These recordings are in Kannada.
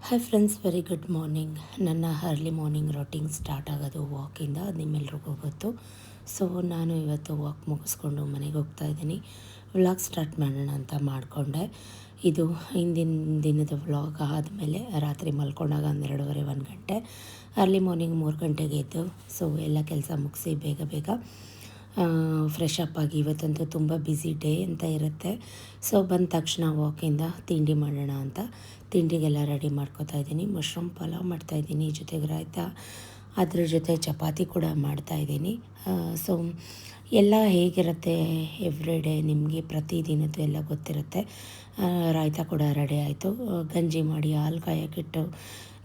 Hi friends, very good morning. ನನ್ನ ಅರ್ಲಿ ಮಾರ್ನಿಂಗ್ ರೊಟೀನ್ ಸ್ಟಾರ್ಟ್ ಆಗೋದು ವಾಕಿಂದ, ಅದು ನಿಮ್ಮೆಲ್ರಿಗೂ ಗೊತ್ತು. ಸೊ ನಾನು ಇವತ್ತು ವಾಕ್ ಮುಗಿಸ್ಕೊಂಡು ಮನೆಗೆ ಹೋಗ್ತಾ ಇದ್ದೀನಿ. ವ್ಲಾಗ್ ಸ್ಟಾರ್ಟ್ ಮಾಡೋಣ ಅಂತ ಮಾಡಿಕೊಂಡೆ. ಇದು ಹಿಂದಿನ ದಿನದ ವ್ಲಾಗ್ ಆದಮೇಲೆ ರಾತ್ರಿ ಮಲ್ಕೊಂಡಾಗ 12:30 1 ಗಂಟೆ. ಅರ್ಲಿ ಮಾರ್ನಿಂಗ್ 3 ಗಂಟೆಗೆ ಎದ್ದು ಸೊ ಎಲ್ಲ ಕೆಲಸ ಮುಗಿಸಿ ಬೇಗ ಬೇಗ ಫ್ರೆಶ್ ಅಪ್ ಆಗಿ, ಇವತ್ತಂತೂ ತುಂಬ ಬ್ಯುಸಿ ಡೇ ಅಂತ ಇರುತ್ತೆ. ಸೊ ಬಂದ ತಕ್ಷಣ ವಾಕಿಂದ ತಿಂಡಿ ಮಾಡೋಣ ಅಂತ ತಿಂಡಿಗೆಲ್ಲ ರೆಡಿ ಮಾಡ್ಕೋತಾ ಇದ್ದೀನಿ. ಮಶ್ರೂಮ್ ಪಲಾವ್ ಮಾಡ್ತಾಯಿದ್ದೀನಿ, ಜೊತೆಗೆ ರಾಯ್ತ, ಅದ್ರ ಜೊತೆ ಚಪಾತಿ ಕೂಡ ಮಾಡ್ತಾಯಿದ್ದೀನಿ. ಸೊ ಎಲ್ಲ ಹೇಗಿರುತ್ತೆ ಎವ್ರಿ ಡೇ ನಿಮಗೆ ಪ್ರತಿದಿನದ್ದು ಎಲ್ಲ ಗೊತ್ತಿರುತ್ತೆ. ರಾಯ್ತ ಕೂಡ ರೆಡಿ ಆಯಿತು. ಗಂಜಿ ಮಾಡಿ ಹಾಲು ಕಾಯೋಕ್ಕಿಟ್ಟು,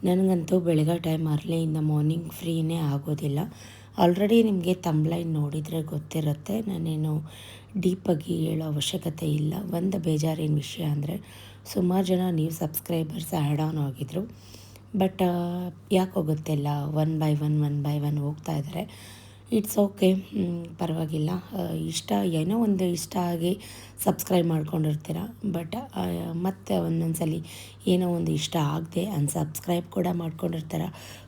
ನನಗಂತೂ ಬೆಳಗ್ಗೆ ಟೈಮ್ ಅರ್ಲಿಯಿಂದ ಮಾರ್ನಿಂಗ್ ಫ್ರೀನೇ ಆಗೋದಿಲ್ಲ. ಆಲ್ರೆಡಿ ನಿಮಗೆ ತಂಬ್ಲೈನ್ ನೋಡಿದರೆ ಗೊತ್ತಿರುತ್ತೆ, ನಾನೇನು ಡೀಪಾಗಿ ಹೇಳೋ ಅವಶ್ಯಕತೆ ಇಲ್ಲ. ಒಂದು ಬೇಜಾರಿನ ವಿಷಯ ಅಂದರೆ ಸುಮಾರು ಜನ ನೀವು ಸಬ್ಸ್ಕ್ರೈಬರ್ಸ್ ಆ್ಯಡ್ ಆನ್ ಆಗಿದ್ರು, ಬಟ್ ಯಾಕೋ ಗೊತ್ತಿಲ್ಲ, ಒನ್ ಬೈ ಒನ್ ಹೋಗ್ತಾ ಇದ್ದಾರೆ. ಇಟ್ಸ್ ಓಕೆ, ಪರವಾಗಿಲ್ಲ. ಇಷ್ಟ ಏನೋ ಒಂದು ಇಷ್ಟ ಆಗಿ ಸಬ್ಸ್ಕ್ರೈಬ್ ಮಾಡ್ಕೊಂಡಿರ್ತೀರ, ಬಟ್ ಮತ್ತೆ ಒಂದೊಂದ್ಸಲಿ ಏನೋ ಒಂದು ಇಷ್ಟ ಆಗದೆ ಅನ್ಸಬ್ಸ್ಕ್ರೈಬ್ ಕೂಡ ಮಾಡ್ಕೊಂಡಿರ್ತಾರೆ.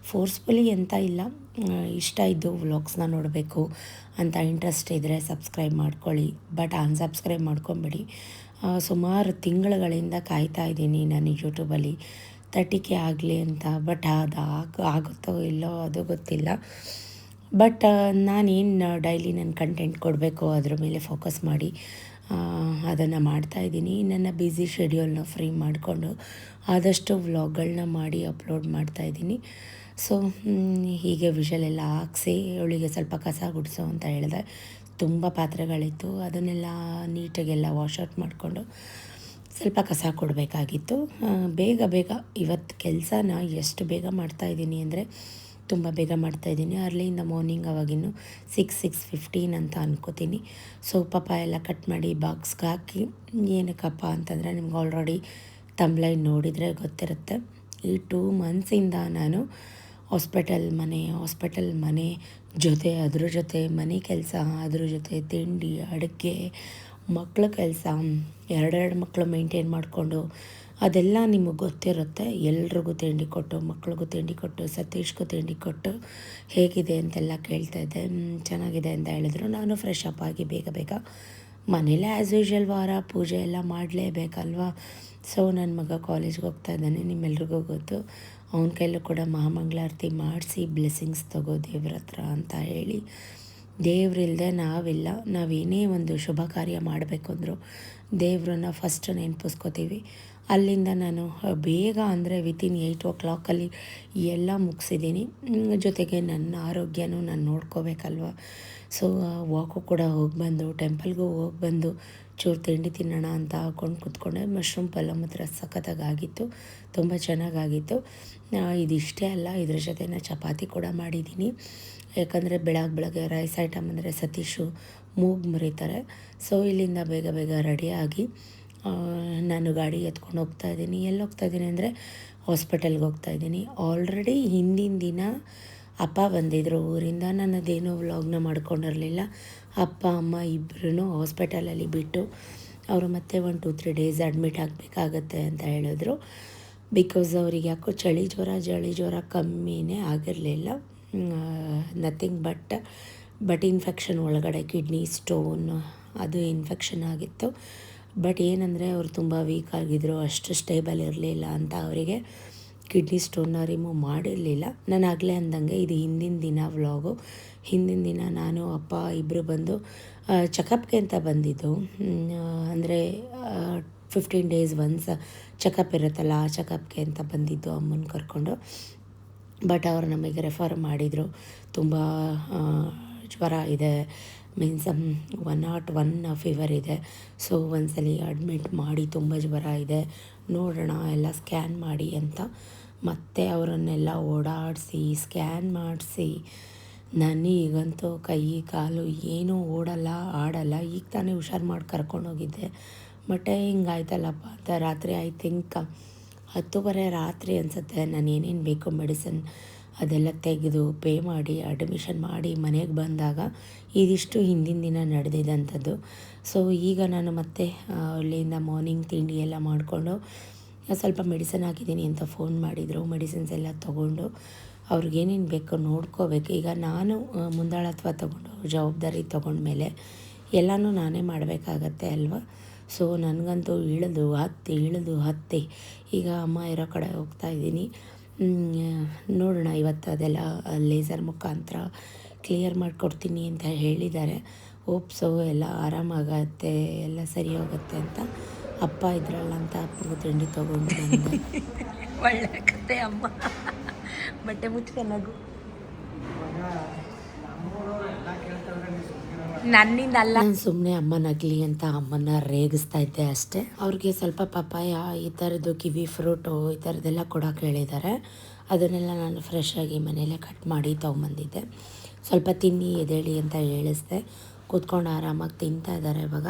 ಫೋರ್ಸ್ಫುಲಿ ಅಂತ ಇಲ್ಲ, ಇಷ್ಟ ಇದ್ದು ವ್ಲಾಗ್ಸ್ನ ನೋಡಬೇಕು ಅಂತ ಇಂಟ್ರೆಸ್ಟ್ ಇದ್ದರೆ ಸಬ್ಸ್ಕ್ರೈಬ್ ಮಾಡ್ಕೊಳ್ಳಿ, ಬಟ್ ಅನ್ಸಬ್ಸ್ಕ್ರೈಬ್ ಮಾಡ್ಕೊಬೇಡಿ. ಸುಮಾರು ತಿಂಗಳುಗಳಿಂದ ಕಾಯ್ತಾ ಇದ್ದೀನಿ ನಾನು ಯೂಟ್ಯೂಬಲ್ಲಿ 30K ಆಗಲಿ ಅಂತ, ಬಟ್ ಅದು ಆಗುತ್ತೋ ಇಲ್ಲೋ ಅದು ಗೊತ್ತಿಲ್ಲ. ಬಟ್ ನಾನೇನು ಡೈಲಿ ನನ್ನ ಕಂಟೆಂಟ್ ಕೊಡಬೇಕು ಅದ್ರ ಮೇಲೆ ಫೋಕಸ್ ಮಾಡಿ ಅದನ್ನು ಮಾಡ್ತಾಯಿದ್ದೀನಿ. ನನ್ನ ಬ್ಯುಸಿ ಶೆಡ್ಯೂಲ್ನ ಫ್ರೀ ಮಾಡಿಕೊಂಡು ಆದಷ್ಟು ವ್ಲಾಗ್ಗಳನ್ನ ಮಾಡಿ ಅಪ್ಲೋಡ್ ಮಾಡ್ತಾಯಿದ್ದೀನಿ. ಸೊ ಹೀಗೆ ವಿಷಲೆಲ್ಲ ಹಾಕ್ಸಿ ಅವಳಿಗೆ ಸ್ವಲ್ಪ ಕಸ ಗುಡಿಸು ಅಂತ ಹೇಳಿದೆ. ತುಂಬ ಪಾತ್ರೆಗಳಿತ್ತು, ಅದನ್ನೆಲ್ಲ ನೀಟಾಗೆಲ್ಲ ವಾಶ್ ಔಟ್ ಮಾಡಿಕೊಂಡು ಸ್ವಲ್ಪ ಕಸ ಕೊಡಬೇಕಾಗಿತ್ತು. ಬೇಗ ಇವತ್ತು ಕೆಲಸನ ಎಷ್ಟು ಬೇಗ ಮಾಡ್ತಾಯಿದ್ದೀನಿ ಅಂದರೆ ತುಂಬ ಬೇಗ ಮಾಡ್ತಾಯಿದ್ದೀನಿ. ಅರ್ಲಿಯಿಂದ ಮಾರ್ನಿಂಗ್ ಅವಾಗಿನ್ನು 6:15 ಅಂತ ಅನ್ಕೋತೀನಿ. ಸೊ ಪಾಪ ಎಲ್ಲ ಕಟ್ ಮಾಡಿ ಬಾಕ್ಸ್ಗೆ ಹಾಕಿ, ಏನಕ್ಕಪ್ಪ ಅಂತಂದರೆ ನಿಮ್ಗೆ ಆಲ್ರೆಡಿ ತಂಬ್ಲೈನ್ ನೋಡಿದರೆ ಗೊತ್ತಿರುತ್ತೆ. ಈ 2 ಮಂತ್ಸಿಂದ ನಾನು ಹಾಸ್ಪಿಟಲ್ ಮನೆ ಜೊತೆ ಅದ್ರ ಜೊತೆ ಮನೆ ಕೆಲಸ, ಅದ್ರ ಜೊತೆ ತಿಂಡಿ, ಅಡುಗೆ, ಮಕ್ಕಳ ಕೆಲಸ, 2 ಮಕ್ಕಳು ಮೇಂಟೈನ್ ಮಾಡಿಕೊಂಡು, ಅದೆಲ್ಲ ನಿಮಗೆ ಗೊತ್ತಿರುತ್ತೆ. ಎಲ್ರಿಗೂ ತಿಂಡಿ ಕೊಟ್ಟು, ಮಕ್ಳಿಗೂ ತಿಂಡಿ ಕೊಟ್ಟು, ಸತೀಶ್ಗೂ ತಿಂಡಿ ಕೊಟ್ಟು ಹೇಗಿದೆ ಅಂತೆಲ್ಲ ಕೇಳ್ತಾಯಿದ್ದೆ. ಚೆನ್ನಾಗಿದೆ ಅಂತ ಹೇಳಿದ್ರು. ನಾನು ಫ್ರೆಶ್ ಅಪ್ ಆಗಿ ಬೇಗ ಮನೇಲೇ ಆ್ಯಸ್ ಯೂಶ್ವಲ್ ವಾರ ಪೂಜೆ ಎಲ್ಲ ಮಾಡಲೇಬೇಕಲ್ವ. ಸೊ ನನ್ನ ಮಗ ಕಾಲೇಜ್ಗೆ ಹೋಗ್ತಾ ಇದ್ದಾನೆ, ನಿಮ್ಮೆಲ್ರಿಗೂ ಗೊತ್ತು. ಅವನ ಕೈಲೂ ಕೂಡ ಮಹಾಮಂಗಳಾರತಿ ಮಾಡಿಸಿ ಬ್ಲೆಸ್ಸಿಂಗ್ಸ್ ತಗೋ ದೇವ್ರ ಹತ್ರ ಅಂತ ಹೇಳಿ. ದೇವ್ರಿಲ್ಲದೆ ನಾವಿಲ್ಲ. ನಾವೇನೇ ಒಂದು ಶುಭ ಕಾರ್ಯ ಮಾಡಬೇಕು ಅಂದರೂ ದೇವ್ರನ್ನ ಫಸ್ಟ್ ನೆನಪಿಸ್ಕೋತೀವಿ. ಅಲ್ಲಿಂದ ನಾನು ಬೇಗ ಅಂದರೆ ವಿತಿನ್ 8 o'clock ಎಲ್ಲ ಮುಗಿಸಿದ್ದೀನಿ. ಜೊತೆಗೆ ನನ್ನ ಆರೋಗ್ಯನೂ ನಾನು ನೋಡ್ಕೋಬೇಕಲ್ವ. ಸೊ ವಾಕು ಕೂಡ ಹೋಗಿಬಂದು, ಟೆಂಪಲ್ಗೂ ಹೋಗಿಬಂದು ಚೂರು ತಿಂಡಿ ತಿನ್ನೋಣ ಅಂತ ಹಾಕ್ಕೊಂಡು ಕೂತ್ಕೊಂಡೆ. ಮಶ್ರೂಮ್ ಪಲಾವ್ ಮಾತ್ರ ಸಖತ್ತಾಗಿತ್ತು, ತುಂಬ ಚೆನ್ನಾಗಾಗಿತ್ತು. ಇದಿಷ್ಟೇ ಅಲ್ಲ, ಇದ್ರ ಜೊತೆ ಚಪಾತಿ ಕೂಡ ಮಾಡಿದ್ದೀನಿ. ಯಾಕಂದರೆ ಬೆಳಗ್ಗೆ ರೈಸ್ ಐಟಮ್ ಅಂದರೆ ಸತೀಶು ಮೂಗು ಮುರಿತಾರೆ. ಸೊ ಇಲ್ಲಿಂದ ಬೇಗ ರೆಡಿಯಾಗಿ ನಾನು ಗಾಡಿ ಎತ್ಕೊಂಡು ಹೋಗ್ತಾಯಿದ್ದೀನಿ. ಎಲ್ಲಿ ಹೋಗ್ತಾಯಿದ್ದೀನಿ ಅಂದರೆ ಹಾಸ್ಪಿಟಲ್ಗೆ ಹೋಗ್ತಾಯಿದ್ದೀನಿ. ಆಲ್ರೆಡಿ ಹಿಂದಿನ ದಿನ ಅಪ್ಪ ಬಂದಿದ್ದರು ಊರಿಂದ. ನಾನು ಅದೇನೋ ವ್ಲಾಗ್ನ ಮಾಡ್ಕೊಂಡಿರಲಿಲ್ಲ. ಅಪ್ಪ ಅಮ್ಮ ಇಬ್ಬರೂ ಹಾಸ್ಪಿಟಲಲ್ಲಿ ಬಿಟ್ಟು ಅವರು ಮತ್ತೆ 1-2-3 days ಅಡ್ಮಿಟ್ ಆಗಬೇಕಾಗತ್ತೆ ಅಂತ ಹೇಳಿದ್ರು. ಬಿಕಾಸ್ ಅವ್ರಿಗೆ ಯಾಕೋ ಚಳಿ ಜ್ವರ ಕಮ್ಮಿನೇ ಆಗಿರಲಿಲ್ಲ. ನಥಿಂಗ್ ಬಟ್ ಇನ್ಫೆಕ್ಷನ್ ಒಳಗಡೆ ಕಿಡ್ನಿ ಸ್ಟೋನ್ ಅದು ಇನ್ಫೆಕ್ಷನ್ ಆಗಿತ್ತು. ಬಟ್ ಏನಂದರೆ ಅವರು ತುಂಬ ವೀಕ್ ಆಗಿದ್ದರು, ಅಷ್ಟು ಸ್ಟೇಬಲ್ ಇರಲಿಲ್ಲ ಅಂತ ಅವರಿಗೆ ಕಿಡ್ನಿ ಸ್ಟೋನ್ನ ರಿಮೂವ್ ಮಾಡಿರಲಿಲ್ಲ. ನಾನು ಆಗಲೇ ಅಂದಂಗೆ ಇದು ಹಿಂದಿನ ದಿನ ವ್ಲಾಗು. ಹಿಂದಿನ ದಿನ ನಾನು ಅಪ್ಪ ಇಬ್ಬರು ಬಂದು ಚೆಕಪ್ಗೆ ಅಂತ ಬಂದಿದ್ದು. ಅಂದರೆ 15 days ಒನ್ಸ್ ಚೆಕಪ್ ಇರುತ್ತಲ್ಲ, ಆ ಚೆಕಪ್ಗೆ ಅಂತ ಬಂದಿದ್ದು ಅಮ್ಮನ ಕರ್ಕೊಂಡು. ಬಟ್ ಅವರು ನಮಗೆ ರೆಫರ್ ಮಾಡಿದರು, ತುಂಬ ಜ್ವರ ಇದೆ, ಮೀನ್ಸ್ 101 ಫೀವರ್ ಇದೆ. ಸೊ ಒಂದ್ಸಲಿ ಅಡ್ಮಿಟ್ ಮಾಡಿ, ತುಂಬ ಜ್ವರ ಇದೆ, ನೋಡೋಣ ಎಲ್ಲ ಸ್ಕ್ಯಾನ್ ಮಾಡಿ ಅಂತ. ಮತ್ತೆ ಅವರನ್ನೆಲ್ಲ ಓಡಾಡಿಸಿ ಸ್ಕ್ಯಾನ್ ಮಾಡಿಸಿ, ನನಗಂತೂ ಕೈ ಕಾಲು ಏನೂ ಆಡಲ್ಲ. ಈಗ ತಾನೇ ಹುಷಾರು ಮಾಡಿ ಕರ್ಕೊಂಡೋಗಿದ್ದೆ, ಬಟ್ ಹಿಂಗಾಯ್ತಲ್ಲಪ್ಪ ಅಂತ ರಾತ್ರಿ ಐ ಥಿಂಕ್ 10:30 ರಾತ್ರಿ ಅನಿಸುತ್ತೆ. ನಾನು ಏನೇನು ಬೇಕು ಮೆಡಿಸಿನ್ ಅದೆಲ್ಲ ತೆಗೆದು ಪೇ ಮಾಡಿ ಅಡ್ಮಿಷನ್ ಮಾಡಿ ಮನೆಗೆ ಬಂದಾಗ ಇದಿಷ್ಟು ಹಿಂದಿನ ದಿನ ನಡೆದಿದ್ದಂಥದ್ದು. ಸೊ ಈಗ ನಾನು ಮತ್ತೆ ಅಲ್ಲಿಂದ ಮಾರ್ನಿಂಗ್ ತಿಂಡಿ ಎಲ್ಲ ಮಾಡಿಕೊಂಡು ಸ್ವಲ್ಪ ಮೆಡಿಸಿನ್ ಹಾಕಿದ್ದೀನಿ ಅಂತ ಫೋನ್ ಮಾಡಿದರು. ಮೆಡಿಸಿನ್ಸ್ ಎಲ್ಲ ತೊಗೊಂಡು ಅವ್ರಿಗೇನೇನು ಬೇಕೋ ನೋಡ್ಕೋಬೇಕು. ಈಗ ನಾನು ಮುಂದಾಳತ್ವ ತೊಗೊಂಡು ಜವಾಬ್ದಾರಿ ತೊಗೊಂಡ್ಮೇಲೆ ಎಲ್ಲನೂ ನಾನೇ ಮಾಡಬೇಕಾಗತ್ತೆ ಅಲ್ವಾ. ಸೊ ನನಗಂತೂ ಇಳಿದು ಹತ್ತಿ ಈಗ ಅಮ್ಮ ಇರೋ ಕಡೆ ಹೋಗ್ತಾಯಿದ್ದೀನಿ. ನೋಡೋಣ ಇವತ್ತು ಅದೆಲ್ಲ ಲೇಸರ್ ಮುಖಾಂತರ ಕ್ಲಿಯರ್ ಮಾಡಿಕೊಡ್ತೀನಿ ಅಂತ ಹೇಳಿದ್ದಾರೆ. ಹೋಪ್ಸೋ ಎಲ್ಲ ಆರಾಮಾಗತ್ತೆ, ಎಲ್ಲ ಸರಿ ಹೋಗುತ್ತೆ ಅಂತ. ಅಪ್ಪ ಇದ್ರಲ್ಲ ಅಂತ ಅಪ್ಪಗೂ ತಿಂಡಿ ತೊಗೊಂಡು ಬಂದೆ. ಒಳ್ಳೆ ಕತೆ ಅಮ್ಮ. ಬಟ್ಟೆ ಮುಚ್ಕೊಂಡು ನನ್ನಿಂದ ಅಲ್ಲ, ನಾನು ಸುಮ್ಮನೆ ಅಮ್ಮನಾಗಲಿ ಅಂತ ಅಮ್ಮನ ರೇಗಿಸ್ತಾ ಇದ್ದೆ ಅಷ್ಟೇ. ಅವ್ರಿಗೆ ಸ್ವಲ್ಪ ಪಪಾಯ ಈ ಥರದ್ದು ಕಿವಿ ಫ್ರೂಟು ಈ ಥರದ್ದೆಲ್ಲ ಕೊಡೋಕೆ ಹೇಳಿದ್ದಾರೆ. ಅದನ್ನೆಲ್ಲ ನಾನು ಫ್ರೆಶ್ ಆಗಿ ಮನೆಯಲ್ಲೇ ಕಟ್ ಮಾಡಿ ತೊಗೊಂಬಂದಿದ್ದೆ. ಸ್ವಲ್ಪ ತಿನ್ನಿ ಎದೇಳಿ ಅಂತ ಹೇಳಿಸ್ದೆ. ಕೂತ್ಕೊಂಡು ಆರಾಮಾಗಿ ತಿಂತಾ ಇದ್ದಾರೆ ಇವಾಗ.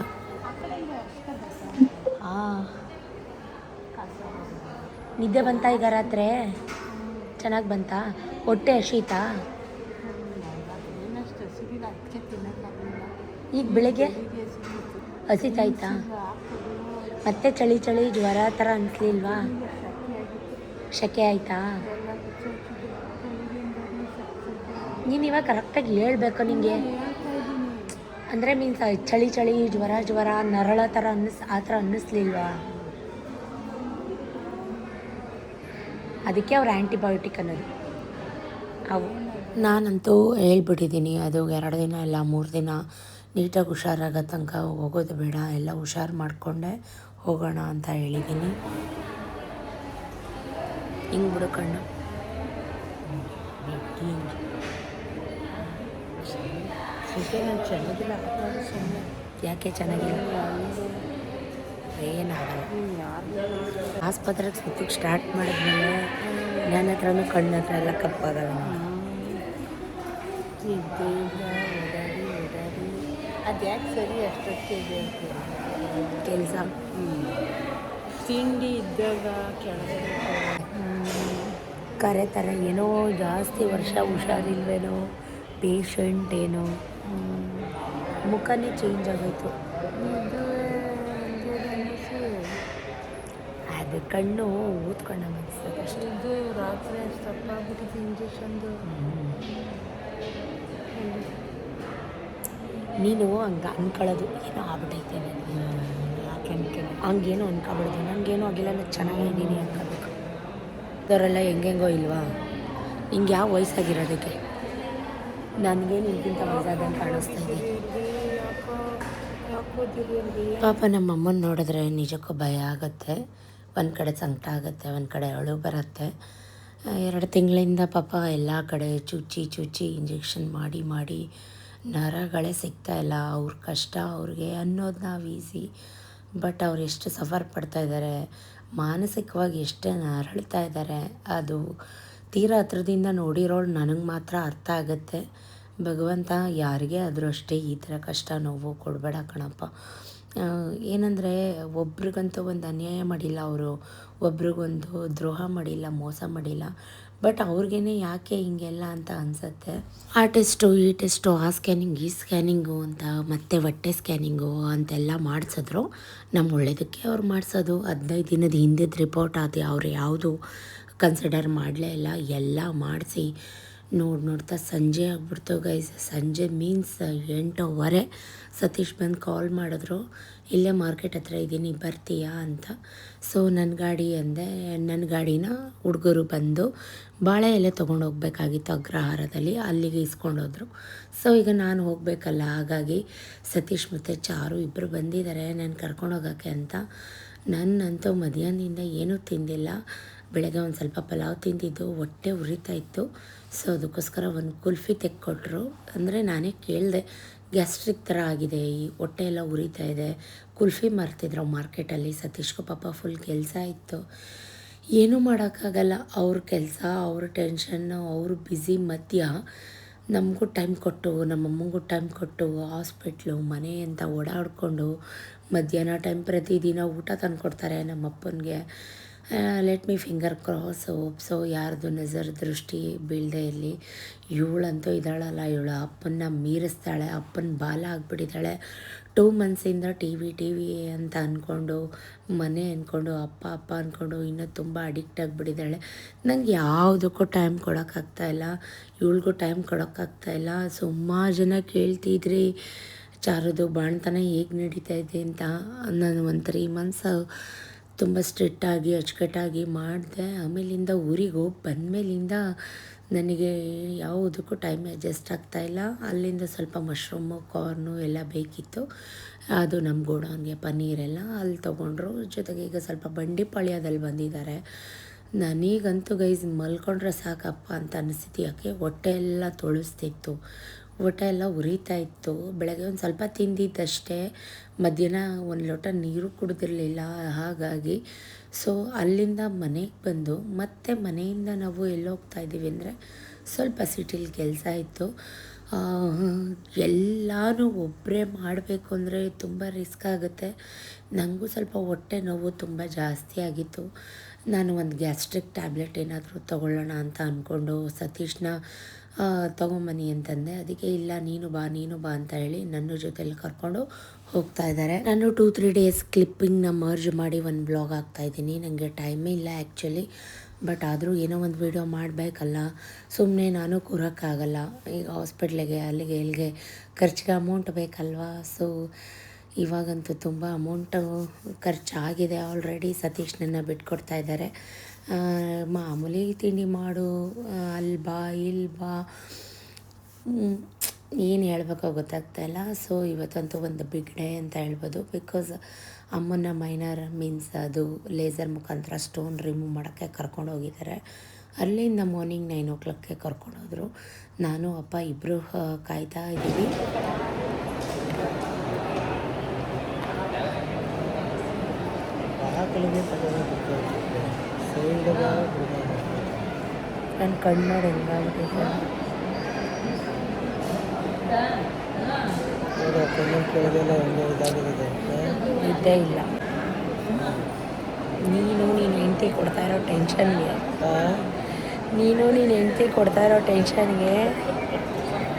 ನಿದ್ದೆ ಬಂತಾ ಈಗ ರಾತ್ರಿ? ಚೆನ್ನಾಗಿ ಬಂತಾ? ಹೊಟ್ಟೆ ಹಸೀತಾ? ಈಗ ಬೆಳಿಗ್ಗೆ ಹಸಿತಾಯ್ತಾ? ಮತ್ತೆ ಚಳಿ ಜ್ವರ ಥರ ಅನಿಸ್ಲಿಲ್ವಾ? ಶಕೆ ಆಯಿತಾ? ನೀನು ಇವಾಗ ಕರೆಕ್ಟಾಗಿ ಹೇಳ್ಬೇಕು ನಿಂಗೆ. ಅಂದರೆ ಮೀನ್ಸ್ ಚಳಿ ಜ್ವರ ನರಳ ಥರ ಆ ಥರ ಅನ್ನಿಸ್ಲಿಲ್ವಾ? ಅದಕ್ಕೆ ಅವ್ರು ಆ್ಯಂಟಿಬಯೋಟಿಕ್ ಅನ್ನೋದು ಅವು. ನಾನಂತೂ ಹೇಳ್ಬಿಟ್ಟಿದ್ದೀನಿ, ಅದು 2 ದಿನ ಇಲ್ಲ 3 ದಿನ ನೀಟಾಗಿ ಹುಷಾರಾಗೋ ತನಕ ಹೋಗೋದು ಬೇಡ, ಎಲ್ಲ ಹುಷಾರು ಮಾಡಿಕೊಂಡೆ ಹೋಗೋಣ ಅಂತ ಹೇಳಿದ್ದೀನಿ. ಹಿಂಗೆ ಬಿಡು ಕಣ್ಣು. ಚೆನ್ನಾಗಿಲ್ಲ. ಯಾಕೆ ಚೆನ್ನಾಗಿಲ್ಲ? ಏನಾಗಲ್ಲ. ಆಸ್ಪತ್ರೆಗೆ ಸುತ್ತಕ್ಕೆ ಸ್ಟಾರ್ಟ್ ಮಾಡಿದ್ಮೇಲೆ ನನ್ನ ಹತ್ರನೂ ಕಣ್ಣ ಹತ್ರ ಎಲ್ಲ ಕಪ್ಪಾಗಲ್ಲ. ಅದು ಯಾಕೆ ಸರಿ ಅಷ್ಟೊತ್ತಿಗೆ ಕೆಲಸ ತಿಂಡಿ ಇದ್ದಾಗ ಕೆಳಗೆ ಕರೆ ಏನೋ ಜಾಸ್ತಿ ವರ್ಷ ಹುಷಾರಿಲ್ವೇನೋ, ಪೇಷಂಟ್ ಏನೋ, ಮುಖನೇ ಚೇಂಜ್ ಆಗೋಯ್ತು. ಅದು ಕಣ್ಣು ಊದ್ಕೊಂಡ ಅನಿಸ್ತದೆ ಅಷ್ಟೇ. ಇದು ರಾತ್ರಿ ತಪ್ಪಾಗ್ಬಿಟ್ಟಿದ್ದು ಇಂಜೆಕ್ಷನ್ದು. ನೀನು ಹಂಗೆ ಅನ್ಕೊಳ್ಳೋದು ಏನೋ ಆಗ್ಬಿಟ್ಟೈತೆ ನನಗೆ. ಹಂಗೇನೋ ಅನ್ಕೊಬಿಡ್ದು. ನನಗೇನೋ ಆಗಿಲ್ಲ, ನಾನು ಚೆನ್ನಾಗಿದ್ದೀನಿ ಅನ್ಕೋಬೇಕು. ಅದವರೆಲ್ಲ ಹೆಂಗೆಂಗೋ ಇಲ್ವಾ? ಹಿಂಗೆ ಯಾವ ವಯಸ್ಸಾಗಿರೋದಕ್ಕೆ ನನಗೇನು ಇದಕ್ಕಿಂತ ವಯಸ್ಸಾದಂಗೆ ಕಾಣಿಸ್ತಾ ಇದೆ. ಪಾಪ ನಮ್ಮಮ್ಮನ ನೋಡಿದ್ರೆ ನಿಜಕ್ಕೂ ಭಯ ಆಗುತ್ತೆ. ಒಂದು ಕಡೆ ಸಂಕಟ ಆಗುತ್ತೆ, ಒಂದು ಕಡೆ ಅಳು ಬರುತ್ತೆ. 2 ತಿಂಗಳಿಂದ ಪಾಪ ಎಲ್ಲ ಕಡೆ ಚುಚ್ಚಿ ಇಂಜೆಕ್ಷನ್ ಮಾಡಿ ನರಗಳೇ ಸಿಗ್ತಾಯಿಲ್ಲ. ಅವ್ರ ಕಷ್ಟ ಅವ್ರಿಗೆ ಅನ್ನೋದು ನಾವು ಈಸಿ, ಬಟ್ ಅವ್ರು ಎಷ್ಟು ಸಫರ್ ಪಡ್ತಾಯಿದ್ದಾರೆ, ಮಾನಸಿಕವಾಗಿ ಎಷ್ಟು ನರಳ್ತಾ ಇದ್ದಾರೆ, ಅದು ತೀರಾ ಹತ್ರದಿಂದ ನೋಡಿರೋಳು ನನಗೆ ಮಾತ್ರ ಅರ್ಥ ಆಗುತ್ತೆ. ಭಗವಂತ ಯಾರಿಗೇ ಆದರೂ ಅಷ್ಟೇ ಈ ಥರ ಕಷ್ಟ ನೋವು ಕೊಡಬೇಡ ಕಣಪ್ಪ. ಏನಂದರೆ ಒಬ್ರಿಗಂತೂ ಒಂದು ಅನ್ಯಾಯ ಮಾಡಿಲ್ಲ ಅವರು, ಒಬ್ರಿಗೊಂದು ದ್ರೋಹ ಮಾಡಿಲ್ಲ, ಮೋಸ ಮಾಡಿಲ್ಲ. ಬಟ್ ಅವ್ರಿಗೇನೆ ಯಾಕೆ ಹಿಂಗೆಲ್ಲ ಅಂತ ಅನಿಸುತ್ತೆ. ಆ ಟೆಸ್ಟು ಈ ಟೆಸ್ಟು, ಆ ಸ್ಕ್ಯಾನಿಂಗ್ ಈ ಸ್ಕ್ಯಾನಿಂಗು ಅಂತ, ಮತ್ತು ಹೊಟ್ಟೆ ಸ್ಕ್ಯಾನಿಂಗು ಅಂತೆಲ್ಲ ಮಾಡಿಸಿದ್ರು. ನಮ್ಮ ಒಳ್ಳೇದಕ್ಕೆ ಅವ್ರು ಮಾಡಿಸೋದು. 15 ದಿನದ ಹಿಂದಿದ್ದು ರಿಪೋರ್ಟ್ ಅದು ಅವ್ರು ಯಾವುದು ಕನ್ಸಿಡರ್ ಮಾಡಲೇ ಇಲ್ಲ. ಎಲ್ಲ ಮಾಡಿಸಿ ನೋಡ್ತಾ ಸಂಜೆ ಆಗ್ಬಿಡ್ತು ಗೈಸ್. ಸಂಜೆ ಮೀನ್ಸ್ 8:15 ಸತೀಶ್ ಬಂದು ಕಾಲ್ ಮಾಡಿದ್ರು, ಇಲ್ಲೇ ಮಾರ್ಕೆಟ್ ಹತ್ರ ಇದ್ದೀನಿ ಬರ್ತೀಯಾ ಅಂತ. ಸೊ ನನ್ನ ಗಾಡಿ ಅಂದೆ. ನನ್ನ ಗಾಡಿನ ಹುಡುಗರು ಬಂದು ಬಾಳೆ ಎಲೆ ತೊಗೊಂಡೋಗ್ಬೇಕಾಗಿತ್ತು ಅಗ್ರಹಾರದಲ್ಲಿ, ಅಲ್ಲಿಗೆ ಇಸ್ಕೊಂಡೋದ್ರು. ಸೊ ಈಗ ನಾನು ಹೋಗಬೇಕಲ್ಲ, ಹಾಗಾಗಿ ಸತೀಶ್ ಮತ್ತು ಚಾರು ಇಬ್ಬರು ಬಂದಿದ್ದಾರೆ ನಾನು ಕರ್ಕೊಂಡೋಗೋಕ್ಕೆ ಅಂತ. ನನ್ನಂತೂ ಮಧ್ಯಾಹ್ನದಿಂದ ಏನೂ ತಿಂದಿಲ್ಲ. ಬೆಳಗ್ಗೆ ಒಂದು ಸ್ವಲ್ಪ ಪಲಾವ್ ತಿಂದಿದ್ದು, ಹೊಟ್ಟೆ ಉರಿತಾ ಇತ್ತು. ಸೊ ಅದಕ್ಕೋಸ್ಕರ ಒಂದು ಕುಲ್ಫಿ ತೆಕ್ಕೊಟ್ರು. ಅಂದರೆ ನಾನೇ ಕೇಳಿದೆ, ಗ್ಯಾಸ್ಟ್ರಿಕ್ ಥರ ಆಗಿದೆ, ಈ ಹೊಟ್ಟೆ ಎಲ್ಲ ಉರಿತಾ ಇದೆ, ಕುಲ್ಫಿ ಮಾರ್ತಿದ್ರು ಮಾರ್ಕೆಟಲ್ಲಿ. ಸತೀಶ್ಗೂ ಪಾಪ ಫುಲ್ ಕೆಲಸ ಇತ್ತು, ಏನೂ ಮಾಡೋಕ್ಕಾಗಲ್ಲ. ಅವ್ರ ಕೆಲಸ, ಅವ್ರ ಟೆನ್ಷನ್ನು, ಅವರು ಬ್ಯುಸಿ ಮಧ್ಯ ನಮಗೂ ಟೈಮ್ ಕೊಟ್ಟು, ನಮ್ಮಮ್ಮಂಗೂ ಟೈಮ್ ಕೊಟ್ಟು, ಹಾಸ್ಪಿಟ್ಲು ಮನೆ ಅಂತ ಓಡಾಡಿಕೊಂಡು, ಮಧ್ಯಾಹ್ನ ಟೈಮ್ ಪ್ರತಿದಿನ ಊಟ ತಂದುಕೊಡ್ತಾರೆ ನಮ್ಮಪ್ಪನಿಗೆ. Let me finger cross hope so ಯಾರ್ದು ನಜರ್ ದೃಷ್ಟಿ ಬೀಳದೆ ಇರಲಿ. ಇವಳಂತೂ ಇದ್ದಾಳಲ್ಲ, ಇವಳು ಅಪ್ಪನ್ನ ಮೀರಿಸ್ತಾಳೆ, ಅಪ್ಪನ ಬಾಲ ಆಗಿಬಿಟ್ಟಿದ್ದಾಳೆ. 2 ಮಂತ್ಸಿಂದ ಟಿ ವಿ ಅಂತ ಅಂದ್ಕೊಂಡು, ಮನೆ ಅಂದ್ಕೊಂಡು, ಅಪ್ಪ ಅಪ್ಪ ಅಂದ್ಕೊಂಡು ಇನ್ನೂ ತುಂಬ ಅಡಿಕ್ಟ್ ಆಗಿಬಿಟ್ಟಿದ್ದಾಳೆ. ನಂಗೆ ಯಾವುದಕ್ಕೂ ಟೈಮ್ ಕೊಡೋಕ್ಕಾಗ್ತಾಯಿಲ್ಲ, ಇವಳಿಗೂ ಟೈಮ್ ಕೊಡೋಕ್ಕಾಗ್ತಾಯಿಲ್ಲ. ಸುಮಾರು ಜನ ಕೇಳ್ತಿದ್ರಿ ಚಾರುದು ಬಾಣ್ತನ ಹೇಗೆ ನಡೀತಾ ಇದೆ ಅಂತ. ನಾನು ಒಂದು 3 ಮಂತ್ಸ್ ತುಂಬ ಸ್ಟ್ರಿಕ್ಟಾಗಿ ಅಚ್ಚುಕಟ್ಟಾಗಿ ಮಾಡಿದೆ. ಆಮೇಲಿಂದ ಊರಿಗೆ ಹೋಗಿ ಬಂದಮೇಲಿಂದ ನನಗೆ ಯಾವುದಕ್ಕೂ ಟೈಮ್ ಅಡ್ಜಸ್ಟ್ ಆಗ್ತಾಯಿಲ್ಲ. ಅಲ್ಲಿಂದ ಸ್ವಲ್ಪ ಮಶ್ರೂಮು ಕಾರ್ನು ಎಲ್ಲ ಬೇಕಿತ್ತು, ಅದು ನಮ್ಮ ಗೋಡೌನ್ಗೆ ಪನ್ನೀರೆಲ್ಲ ಅಲ್ಲಿ ತೊಗೊಂಡ್ರು. ಜೊತೆಗೆ ಈಗ ಸ್ವಲ್ಪ ಬಂಡಿಪಾಳ್ಯದಲ್ಲಿ ಬಂದಿದ್ದಾರೆ. ನನಗಂತೂ ಗೈಸ್ ಮಲ್ಕೊಂಡ್ರೆ ಸಾಕಪ್ಪ ಅಂತ ಅನಿಸ್ತಿತ್ತು. ಯಾಕೆ ಹೊಟ್ಟೆ ಎಲ್ಲ ತೊಳಸ್ತಿತ್ತು, ಹೊಟ್ಟೆ ಎಲ್ಲ ಉರಿತಾ ಇತ್ತು. ಬೆಳಗ್ಗೆ ಒಂದು ಸ್ವಲ್ಪ ತಿಂದಿದ್ದಷ್ಟೇ, ಮಧ್ಯಾಹ್ನ ಒಂದು ಲೋಟ ನೀರು ಕುಡಿದಿರಲಿಲ್ಲ. ಹಾಗಾಗಿ ಸೊ ಅಲ್ಲಿಂದ ಮನೆಗೆ ಬಂದು ಮತ್ತೆ ಮನೆಯಿಂದ ನಾವು ಎಲ್ಲಿ ಹೋಗ್ತಾಯಿದ್ದೀವಿ ಅಂದರೆ ಸ್ವಲ್ಪ ಸಿಟಿಲಿ ಕೆಲಸ ಇತ್ತು. ಎಲ್ಲನೂ ಒಬ್ಬರೇ ಮಾಡಬೇಕು ಅಂದರೆ ತುಂಬ ರಿಸ್ಕ್ ಆಗುತ್ತೆ. ನನಗೂ ಸ್ವಲ್ಪ ಹೊಟ್ಟೆ ನೋವು ತುಂಬ ಜಾಸ್ತಿ ಆಗಿತ್ತು. ನಾನು ಒಂದು ಗ್ಯಾಸ್ಟ್ರಿಕ್ ಟ್ಯಾಬ್ಲೆಟ್ ಏನಾದರೂ ತೊಗೊಳ್ಳೋಣ ಅಂತ ಅಂದ್ಕೊಂಡು ಸತೀಶ್ನ ತೊಗೊಂಬನ್ನಿ ಅಂತಂದೆ. ಅದಕ್ಕೆ ಇಲ್ಲ ನೀನು ಬಾ ಅಂತ ಹೇಳಿ ನನ್ನ ಜೊತೆಲಿ ಕರ್ಕೊಂಡು ಹೋಗ್ತಾ ಇದ್ದಾರೆ. ನಾನು 2-3 ಡೇಸ್ ಕ್ಲಿಪ್ಪಿಂಗ್ನ ಮರ್ಜ್ ಮಾಡಿ ಒಂದು ಬ್ಲಾಗ್ ಹಾಕ್ತಾಯಿದ್ದೀನಿ. ನನಗೆ ಟೈಮೇ ಇಲ್ಲ ಆ್ಯಕ್ಚುಲಿ, ಬಟ್ ಆದರೂ ಏನೋ ಒಂದು ವೀಡಿಯೋ ಮಾಡಬೇಕಲ್ಲ, ಸುಮ್ಮನೆ ನಾನು ಕೂರೋಕ್ಕಾಗಲ್ಲ. ಈಗ ಹಾಸ್ಪಿಟ್ಲಿಗೆ ಅಲ್ಲಿಗೆ ಇಲ್ಲಿಗೆ ಖರ್ಚಿಗೆ ಅಮೌಂಟ್ ಬೇಕಲ್ವಾ. ಸೊ ಇವಾಗಂತೂ ತುಂಬ ಅಮೌಂಟು ಖರ್ಚಾಗಿದೆ ಆಲ್ರೆಡಿ. ಸತೀಶ್ ನನ್ನ ಬಿಟ್ಕೊಡ್ತಾ ಇದ್ದಾರೆ. ಮಾಮೂಲಿ ತಿಂಡಿ ಮಾಡು, ಅಲ್ಲಿ ಬಾ ಇಲ್ಲಿ ಬಾ, ಏನು ಹೇಳಬೇಕೋ ಗೊತ್ತಾಗ್ತಾಯಿಲ್ಲ. ಸೊ ಇವತ್ತಂತೂ ಒಂದು ಬಿಗ್ ಡೇ ಅಂತ ಹೇಳ್ಬೋದು. ಬಿಕಾಸ್ ಅಮ್ಮನ ಮೈನರ್ ಮೀನ್ಸ್ ಅದು ಲೇಸರ್ ಮುಖಾಂತರ ಸ್ಟೋನ್ ರಿಮೂವ್ ಮಾಡೋಕ್ಕೆ ಕರ್ಕೊಂಡು ಹೋಗಿದ್ದಾರೆ. ಅಲ್ಲಿಂದ ಮಾರ್ನಿಂಗ್ 9 o'clockಗೆ ಕರ್ಕೊಂಡೋದ್ರು. ನಾನು ಅಪ್ಪ ಇಬ್ಬರು ಕಾಯ್ತಾ ಇದ್ದೀವಿ. ನನ್ನ ಕಣ್ಣು ನೋಡಿ ಹೆಂಗಾಗ್ಬಿಟ್ಟಿದೆ. ನಿದ್ದೆ ಇಲ್ಲ. ನೀನು ಹೆಂಡತಿ ಕೊಡ್ತಾ ಇರೋ ಟೆನ್ಷನ್ಗೆ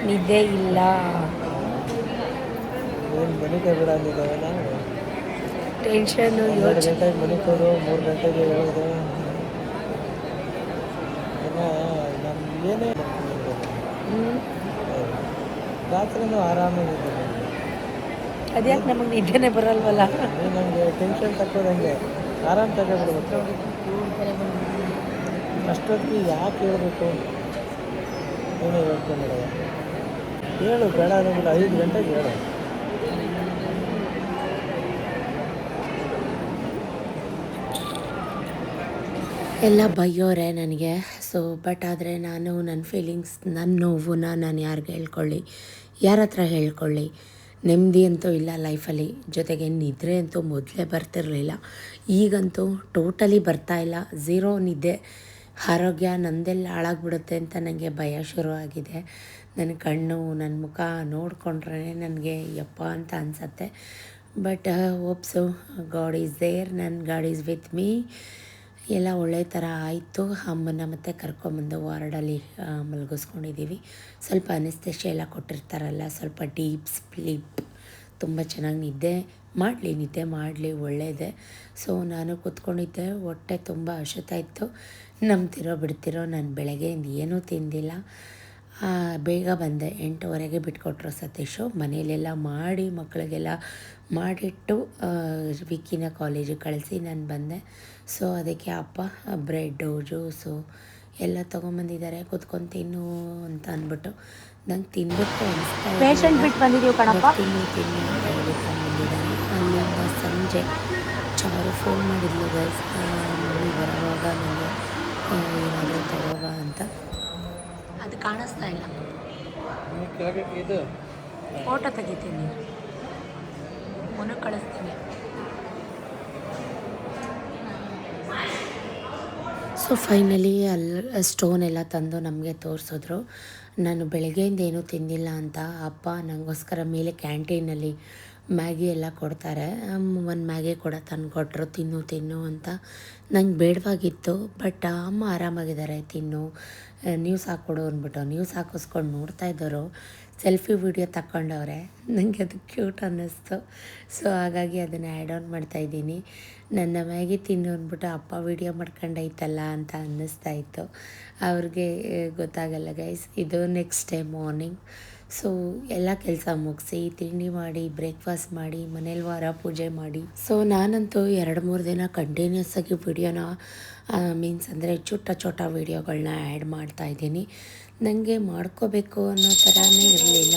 ನಿದ್ದೆ ಇಲ್ಲ. ಟೆನ್ಷನ್ನು ಯೋಚನೆ. ಮನೆ ಕೊಡು 3 ಗಂಟೆಗೆ ಹೇಳೋದು ಏನೇ ರಾತ್ರಿನೂ ಆರಾಮಾಗಿದ್ದೀನಿ. ಅದ್ಯಾಕೆ ನಮಗೆ ನಿದ್ದೆನೇ ಬರಲ್ವಲ್ಲ. ನನಗೆ ಟೆನ್ಷನ್ ತಕ್ಕೋದಂಗೆ ಆರಾಮ್ ತಗೊಬಿಡ್ಬೇಕು. ಅಷ್ಟೊತ್ತಿಗೆ ಯಾಕೆ ಹೇಳಬೇಕು, ನೀನೇ ಹೇಳ್ಕೊಂಡ್ಬಿಡವ. ಹೇಳು ಬೇಡ ಅನ್ನೋದಿಲ್ಲ, 5 ಗಂಟೆಗೆ ಹೇಳು. ಎಲ್ಲ ಬೈಯೋರೆ ನನಗೆ. ಸೊ ಬಟ್ ಆದರೆ ನಾನು ನನ್ನ ಫೀಲಿಂಗ್ಸ್, ನನ್ನ ನೋವನ್ನ ನಾನು ಯಾರಿಗೆ ಹೇಳ್ಕೊಳ್ಳಿ, ಯಾರ ಹತ್ರ ಹೇಳ್ಕೊಳ್ಳಿ. ನೆಮ್ಮದಿ ಅಂತೂ ಇಲ್ಲ ಲೈಫಲ್ಲಿ. ಜೊತೆಗೆ ನಿದ್ರೆ ಅಂತೂ ಮೊದಲೇ ಬರ್ತಿರಲಿಲ್ಲ, ಈಗಂತೂ ಟೋಟಲಿ ಬರ್ತಾಯಿಲ್ಲ. 0 ನಿದ್ದೆ. ಆರೋಗ್ಯ ನಂದೆಲ್ಲ ಹಾಳಾಗ್ಬಿಡುತ್ತೆ ಅಂತ ನನಗೆ ಭಯ ಶುರುವಾಗಿದೆ. ನನ್ನ ಕಣ್ಣು, ನನ್ನ ಮುಖ ನೋಡಿಕೊಂಡ್ರೆ ನನಗೆ ಯಪ್ಪ ಅಂತ ಅನಿಸತ್ತೆ. But hopes God is there, God is with me. ಎಲ್ಲ ಒಳ್ಳೆ ಥರ ಆಯಿತು. ಅಮ್ಮನ ಮತ್ತೆ ಕರ್ಕೊಂಬಂದು ವಾರ್ಡಲ್ಲಿ ಮಲಗಿಸ್ಕೊಂಡಿದ್ದೀವಿ. ಸ್ವಲ್ಪ ಅನಿಸ್ತೇಷಿಯ ಎಲ್ಲ ಕೊಟ್ಟಿರ್ತಾರಲ್ಲ, ಸ್ವಲ್ಪ ಡೀಪ್ ಸ್ಲೀಪ್, ತುಂಬ ಚೆನ್ನಾಗಿ ನಿದ್ದೆ ಮಾಡಲಿ ಒಳ್ಳೆಯದೇ. ಸೊ ನಾನು ಕೂತ್ಕೊಂಡಿದ್ದೆ, ಹೊಟ್ಟೆ ತುಂಬ ಹಸಿತಾಯಿತ್ತು. ನಂಬ್ತಿರೋ ಬಿಡ್ತಿರೋ ನಾನು ಬೆಳಗ್ಗೆಯಿಂದ ಏನೂ ತಿಂದಿಲ್ಲ. ಬೇಗ ಬಂದೆ, 8:15ಗೆ ಬಿಟ್ಕೊಟ್ರು ಸತೀಶು. ಮನೆಯಲ್ಲೆಲ್ಲ ಮಾಡಿ ಮಕ್ಕಳಿಗೆಲ್ಲ ಮಾಡಿಟ್ಟು ವಿಕ್ಕಿನ ಕಾಲೇಜಿಗೆ ಕಳಿಸಿ ನಾನು ಬಂದೆ. ಸೊ ಅದಕ್ಕೆ ಅಪ್ಪ ಬ್ರೆಡ್ಡು ಜ್ಯೂಸು ಎಲ್ಲ ತೊಗೊಂಬಂದಿದ್ದಾರೆ. ಕೂತ್ಕೊಂಡು ತಿನ್ನು ಅಂತ ಅಂದ್ಬಿಟ್ಟು ನಂಗೆ ತಿನ್ನಬೇಕು ಅನಿಸ್ತಾ ಪೇಷಂಟ್ ಬಿಟ್ಟು ಬಂದಿದ್ದೀವಿ ಕಣಪ್ಪ. ತಿನ್ನಿ ಅಂತ ಹೇಳಿ ತೊಗೊಂಬಂದಿದ್ದಾರೆ. ಅಲ್ಲಿಂದ ಸಂಜೆ ಚಾರು ಫೋನ್ ಮಾಡಿದ್ಲು ಗೈಸ್, ಮಮ್ಮಿ ಬರುವಾಗ ನನಗೆ ಏನಾದರೂ ತಗೋವ ಅಂತ. ಅದು ಕಾಣಿಸ್ತಾ ಇಲ್ಲ, ಇದು ಫೋಟೋ ತೆಗಿತೀನಿ, ಮೊನ್ನೆ ಕಳಿಸ್ತೀನಿ. ಸೊ ಫೈನಲಿ ಅಲ್ಲಿ ಸ್ಟೋನ್ ಎಲ್ಲ ತಂದು ನಮಗೆ ತೋರಿಸಿದ್ರು. ನಾನು ಬೆಳಗ್ಗೆಯಿಂದ ಏನೂ ತಿಂದಿಲ್ಲ ಅಂತ ಅಪ್ಪ ನನಗೋಸ್ಕರ ಮೇಲೆ ಕ್ಯಾಂಟೀನಲ್ಲಿ ಮ್ಯಾಗಿ ಎಲ್ಲ ಕೊಡ್ತಾರೆ. ಒಂದು ಮ್ಯಾಗಿ ಕೂಡ ತಂದು ಕೊಟ್ಟರು, ತಿನ್ನು ಅಂತ. ನಂಗೆ ಬೇಡವಾಗಿತ್ತು, ಬಟ್ ಅಮ್ಮ ಆರಾಮಾಗಿದ್ದಾರೆ, ತಿನ್ನು, ನ್ಯೂಸ್ ಹಾಕ್ಕೊಡು ಅಂದ್ಬಿಟ್ಟು ನ್ಯೂಸ್ ಹಾಕಿಸ್ಕೊಂಡು ನೋಡ್ತಾ ಇದ್ದರು. ಸೆಲ್ಫಿ ವಿಡಿಯೋ ತಗೊಂಡವ್ರೆ. ನನಗೆ ಅದು ಕ್ಯೂಟ್ ಅನ್ನಿಸ್ತು. ಸೊ ಹಾಗಾಗಿ ಅದನ್ನು ಆ್ಯಡ್ ಆನ್ ಮಾಡ್ತಾಯಿದ್ದೀನಿ. ನನ್ನ ಮ್ಯಾಗಿ ತಿನ್ನು ಅಂದ್ಬಿಟ್ಟು ಅಪ್ಪ ವಿಡಿಯೋ ಮಾಡ್ಕೊಂಡೈತಲ್ಲ ಅಂತ ಅನ್ನಿಸ್ತಾ ಇತ್ತು. ಅವ್ರಿಗೆ ಗೊತ್ತಾಗಲ್ಲ ಗೈಸ್. ಇದು ನೆಕ್ಸ್ಟ್ ಡೇ ಮಾರ್ನಿಂಗ್. ಸೊ ಎಲ್ಲ ಕೆಲಸ ಮುಗಿಸಿ ತಿಂಡಿ ಮಾಡಿ ಬ್ರೇಕ್ಫಾಸ್ಟ್ ಮಾಡಿ ಮನೇಲಿ ವಾರ ಪೂಜೆ ಮಾಡಿ, ಸೊ ನಾನಂತೂ 2-3 ದಿನ ಕಂಟಿನ್ಯೂಸ್ ಆಗಿ ವಿಡಿಯೋನ ಮೀನ್ಸ್ ಅಂದರೆ ಚೋಟ ವೀಡಿಯೋಗಳನ್ನ ಆ್ಯಡ್ ಮಾಡ್ತಾಯಿದ್ದೀನಿ. ನನಗೆ ಮಾಡ್ಕೋಬೇಕು ಅನ್ನೋ ಥರನೇ ಇರಲಿಲ್ಲ.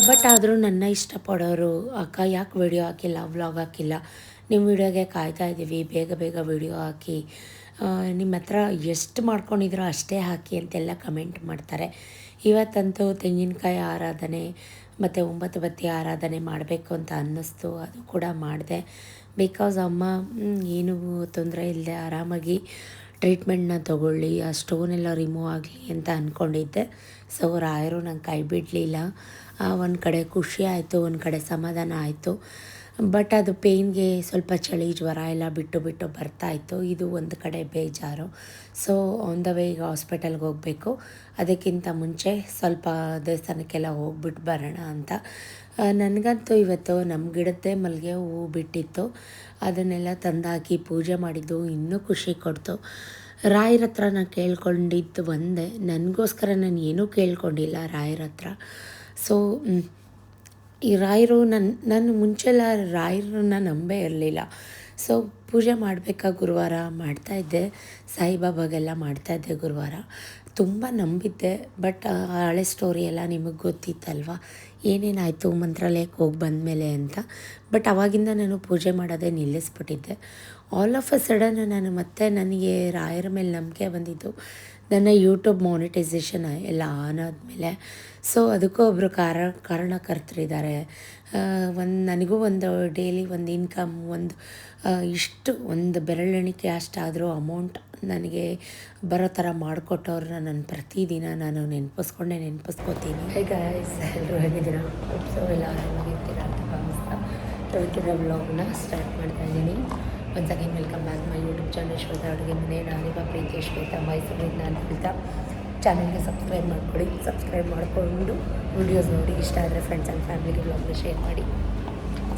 ಬಟ್ ಆದರೂ ನನ್ನ ಇಷ್ಟಪಡೋರು, ಅಕ್ಕ ಯಾಕೆ ವಿಡಿಯೋ ಹಾಕಿಲ್ಲ, ವ್ಲಾಗ್ ಹಾಕಿಲ್ಲ, ನಿಮ್ಮ ವಿಡಿಯೋಗೆ ಕಾಯ್ತಾ ಇದ್ದೀವಿ, ಬೇಗ ವಿಡಿಯೋ ಹಾಕಿ, ನಿಮ್ಮ ಹತ್ರ ಎಷ್ಟು ಮಾಡ್ಕೊಂಡಿದ್ರೋ ಅಷ್ಟೇ ಹಾಕಿ ಅಂತೆಲ್ಲ ಕಮೆಂಟ್ ಮಾಡ್ತಾರೆ. ಇವತ್ತಂತೂ ತೆಂಗಿನಕಾಯಿ ಆರಾಧನೆ ಮತ್ತು 9 ಬತ್ತಿ ಆರಾಧನೆ ಮಾಡಬೇಕು ಅಂತ ಅನ್ನಿಸ್ತು. ಅದು ಕೂಡ ಮಾಡಿದೆ. ಬಿಕಾಸ್ ಅಮ್ಮ ಏನೂ ತೊಂದರೆ ಇಲ್ಲದೆ ಆರಾಮಾಗಿ ಟ್ರೀಟ್ಮೆಂಟ್ನ ತೊಗೊಳ್ಳಿ, ಆ ಸ್ಟೋನೆಲ್ಲ ರಿಮೂವ್ ಆಗಲಿ ಅಂತ ಅಂದ್ಕೊಂಡಿದ್ದೆ. ಸೊ ರಾಯರು ನಂಗೆ ಕೈ ಬಿಡಲಿಲ್ಲ. ಒಂದು ಕಡೆ ಖುಷಿ ಆಯಿತು, ಒಂದು ಕಡೆ ಸಮಾಧಾನ ಆಯಿತು. ಬಟ್ ಅದು ಪೇಯ್ನ್ಗೆ ಸ್ವಲ್ಪ ಚಳಿ ಜ್ವರ ಎಲ್ಲ ಬಿಟ್ಟು ಬರ್ತಾಯಿತ್ತು. ಇದು ಒಂದು ಕಡೆ ಬೇಜಾರು. ಸೊ ಆನ್ ದ ವೇ ಈಗ ಹಾಸ್ಪಿಟಲ್ಗೆ ಹೋಗಬೇಕು. ಅದಕ್ಕಿಂತ ಮುಂಚೆ ಸ್ವಲ್ಪ ದೇವಸ್ಥಾನಕ್ಕೆಲ್ಲ ಹೋಗ್ಬಿಟ್ಟು ಬರೋಣ ಅಂತ. ನನಗಂತೂ ಇವತ್ತು ನಮ್ಮ ಗಿಡದ್ದೇ ಮಲ್ಲಿಗೆ ಹೂವು ಬಿಟ್ಟಿತ್ತು. ಅದನ್ನೆಲ್ಲ ತಂದಾಕಿ ಪೂಜೆ ಮಾಡಿದ್ದು ಇನ್ನೂ ಖುಷಿ ಕೊಡ್ತು. ರಾಯರ ಹತ್ರ ನಾನು ಕೇಳ್ಕೊಂಡಿದ್ದು ಒಂದೇ, ನನಗೋಸ್ಕರ ನಾನು ಏನೂ ಕೇಳ್ಕೊಂಡಿಲ್ಲ ರಾಯರ ಹತ್ರ. ಸೊ ಈ ರಾಯರು ನಾನು ಮುಂಚೆಲ್ಲ ರಾಯರನ್ನ ನಂಬೇ ಇರಲಿಲ್ಲ. ಸೊ ಪೂಜೆ ಮಾಡಬೇಕಾ ಗುರುವಾರ ಮಾಡ್ತಾಯಿದ್ದೆ, ಸಾಯಿಬಾಬಾಗೆಲ್ಲ ಮಾಡ್ತಾಯಿದ್ದೆ ಗುರುವಾರ. ತುಂಬ ನಂಬಿದ್ದೆ. ಬಟ್ ಹಳೆ ಸ್ಟೋರಿ ಎಲ್ಲ ನಿಮಗೆ ಗೊತ್ತಿತ್ತಲ್ವ, ಏನೇನಾಯಿತು ಮಂತ್ರಾಲಯಕ್ಕೆ ಹೋಗಿ ಬಂದಮೇಲೆ ಅಂತ. ಬಟ್ ಆವಾಗಿಂದ ನಾನು ಪೂಜೆ ಮಾಡೋದೇ ನಿಲ್ಲಿಸ್ಬಿಟ್ಟಿದ್ದೆ. ಆಲ್ ಆಫ್ ಅ ಸಡನ್ ಮತ್ತೆ ನನಗೆ ರಾಯರ ಮೇಲೆ ನಂಬಿಕೆ ಬಂದಿದ್ದು ನನ್ನ ಯೂಟ್ಯೂಬ್ ಮಾನಿಟೈಸೇಷನ್ ಎಲ್ಲ ಆನ್ ಆದಮೇಲೆ. ಸೊ ಅದಕ್ಕೂ ಒಬ್ಬರು ಕಾರಣಕರ್ತರಿದ್ದಾರೆ. ನನಗೂ ಒಂದು ಡೈಲಿ ಒಂದು ಇನ್ಕಮ್ ಇಷ್ಟು ಒಂದು ಬೆರಳೆಣಿಕೆ ಅಷ್ಟಾದರೂ ಅಮೌಂಟ್ ನನಗೆ ಬರೋ ಥರ ಮಾಡಿಕೊಟ್ಟವ್ರನ್ನ ನಾನು ಪ್ರತಿದಿನ ನಾನು ನೆನಪಿಸ್ಕೋತೀನಿ. ಹೇ ಗಾಯ್ಸ್, ಎಲ್ಲರೂ ಹೇಗಿದ್ದೀರಾ? ಸೊ ಎಲ್ಲ ಆರಾಮಾಗಿರ್ತೀರ ಅಂತ ಭಾವಿಸ್ತಾ ಇವತ್ತಿನ ವ್ಲಾಗ್ನ ಸ್ಟಾರ್ಟ್ ಮಾಡ್ತಾಯಿದ್ದೀನಿ. Once again welcome back my YouTube channel Shweta ಅಡುಗೆ ಮನೆ. ನಾನಿವ ಪ್ರೀತಿ ಶ್ವೇತಾ ಮೈಸೂರಿಂದ ಅಂತ ಚಾನಲ್ಗೆ ಸಬ್ಸ್ಕ್ರೈಬ್ ಮಾಡಿಕೊಡಿ. ಸಬ್ಸ್ಕ್ರೈಬ್ ಮಾಡಿಕೊಂಡು ವೀಡಿಯೋಸ್ ನೋಡಿ, ಇಷ್ಟ ಆದರೆ ಫ್ರೆಂಡ್ಸ್ ಆ್ಯಂಡ್ ಫ್ಯಾಮಿಲಿಗೆ ವ್ಲಾಗ್ನ ಶೇರ್ ಮಾಡಿ.